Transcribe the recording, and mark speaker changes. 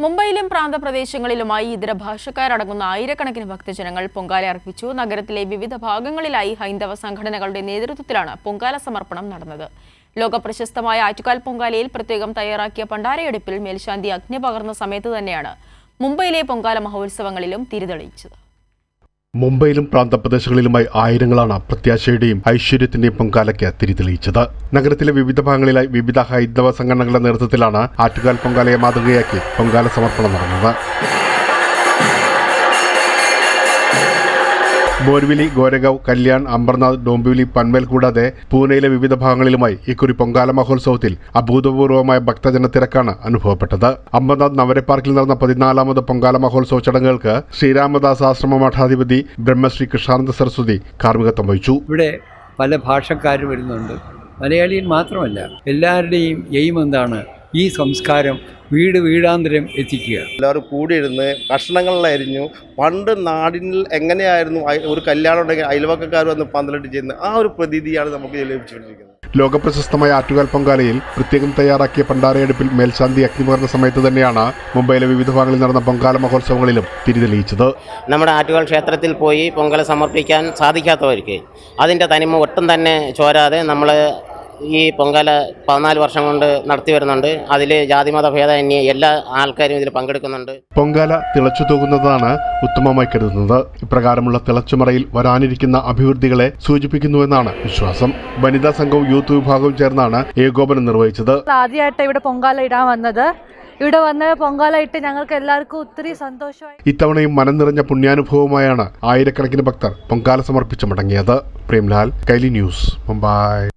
Speaker 1: മുംബൈയിലും പ്രാന്തപ്രദേശങ്ങളിലുമായി ഇതര ഭാഷക്കാരടങ്ങുന്ന ആയിരക്കണക്കിന് ഭക്തജനങ്ങൾ പൊങ്കാല അർപ്പിച്ചു. നഗരത്തിലെ വിവിധ ഭാഗങ്ങളിലായി ഹൈന്ദവ സംഘടനകളുടെ നേതൃത്വത്തിലാണ് പൊങ്കാല സമർപ്പണം നടന്നത്. ലോകപ്രശസ്തമായ ആറ്റുകാൽ പൊങ്കാലയിൽ പ്രത്യേകം തയ്യാറാക്കിയ പണ്ടാരയെടുപ്പിൽ മേൽശാന്തി അഗ്നി പകർന്ന സമയത്ത് തന്നെയാണ് മുംബൈയിലെ പൊങ്കാല മഹോത്സവങ്ങളിലും തിരിതെളിയിച്ചത്.
Speaker 2: മുംബൈയിലും പ്രാന്തപ്രദേശങ്ങളിലുമായി ആയിരങ്ങളാണ് പ്രത്യാശയുടെയും ഐശ്വര്യത്തിന്റെയും പൊങ്കാലയ്ക്ക് തിരിതെളിയിച്ചത്. നഗരത്തിലെ വിവിധ ഭാഗങ്ങളിലായി വിവിധ ഹൈന്ദവ സംഘടനകളുടെ നേതൃത്വത്തിലാണ് ആറ്റുകാൽ പൊങ്കാലയെ മാതൃകയാക്കി പൊങ്കാല സമർപ്പണം നടന്നത്. ബോർവിലി, ഗോരഗാവ്, കല്യാൺ, അംബർനാഥ്, ഡോംബിവിലി, പൻവേൽ കൂടാതെ പൂനെയിലെ വിവിധ ഭാഗങ്ങളിലുമായി ഇക്കുറി പൊങ്കാല മഹോത്സവത്തിൽ അഭൂതപൂർവമായ ഭക്തജന തിരക്കാണ് അനുഭവപ്പെട്ടത്. അംബർനാഥ് നവരെ പാർക്കിൽ നടന്ന 14ാമത് പൊങ്കാല മഹോത്സവ ചടങ്ങുകൾക്ക് ശ്രീരാമദാസ് ആശ്രമ മഠാധിപതി ബ്രഹ്മശ്രീ കൃഷ്ണാനന്ദ സരസ്വതി കാർമ്മികത്വം വഹിച്ചു.
Speaker 3: ഇവിടെ പല ഭാഷക്കാർ വരുന്നുണ്ട്. മലയാളിയിൽ മാത്രമല്ല, എല്ലാവരുടെയും എയിം എന്താണ്? ഈ സംസ്കാരം വീടാന്തരം എത്തിക്കുക.
Speaker 4: എല്ലാവരും കൂടിയിരുന്ന് കഷ്ണങ്ങളിലരിഞ്ഞു. പണ്ട് നാടിൽ എങ്ങനെയായിരുന്നു ഒരു കല്യാണം ഉണ്ടെങ്കിൽ അയൽവക്കക്കാർ വന്ന് പന്തലിട്ട് ചെയ്യുന്ന ആ ഒരു പ്രതീതിയാണ് നമുക്ക് ലഭിച്ചുകൊണ്ടിരിക്കുന്നത്.
Speaker 2: ലോകപ്രശസ്തമായ ആറ്റുകാൽ പൊങ്കാലയിൽ പ്രത്യേകം തയ്യാറാക്കിയ പണ്ടാരയെടുപ്പിൽ മേൽശാന്തി അഗ്നി പകർന്ന സമയത്ത് തന്നെയാണ് മുംബൈയിലെ വിവിധ ഭാഗങ്ങളിൽ നടന്ന പൊങ്കാല മഹോത്സവങ്ങളിലും തിരിതെളിയിച്ചത്.
Speaker 5: നമ്മുടെ ആറ്റുകാൽ ക്ഷേത്രത്തിൽ പോയി പൊങ്കാല സമർപ്പിക്കാൻ സാധിക്കാത്തവർക്ക് അതിൻ്റെ തനിമ ഒട്ടും തന്നെ ചോരാതെ നമ്മൾ ഈ പൊങ്കാല 14 വർഷം കൊണ്ട് നടത്തി വരുന്നുണ്ട്. അതിൽ ജാതിമത ഭേദമന്യേ എല്ലാ ആൾക്കാരും ഇതിൽ പങ്കെടുക്കുന്നുണ്ട്.
Speaker 2: പൊങ്കാല തിളച്ചു തൂകുന്നതാണ് ഉത്തമമായി കരുതുന്നത്. ഇപ്രകാരമുള്ള തിളച്ചുമറയിൽ വരാനിരിക്കുന്ന അഭിവൃദ്ധികളെ സൂചിപ്പിക്കുന്നുവെന്നാണ് വിശ്വാസം. വനിതാ സംഘവും യൂത്ത് വിഭാഗവും ചേർന്നാണ് ഏകോപനം നിർവഹിച്ചത്.
Speaker 6: ആദ്യമായിട്ട് ഇവിടെ പൊങ്കാല ഇടാൻ വന്നത്. ഇവിടെ വന്ന് പൊങ്കാല ഇട്ട് ഞങ്ങൾക്ക് എല്ലാവർക്കും ഒത്തിരി സന്തോഷമായി.
Speaker 2: ഇത്തവണയും മനം നിറഞ്ഞ പുണ്യാനുഭവമായാണ് ആയിരക്കണക്കിന് ഭക്തർ പൊങ്കാല സമർപ്പിച്ച് മടങ്ങിയത്. പ്രേംലാൽ, കൈലി ന്യൂസ്, മുംബൈ.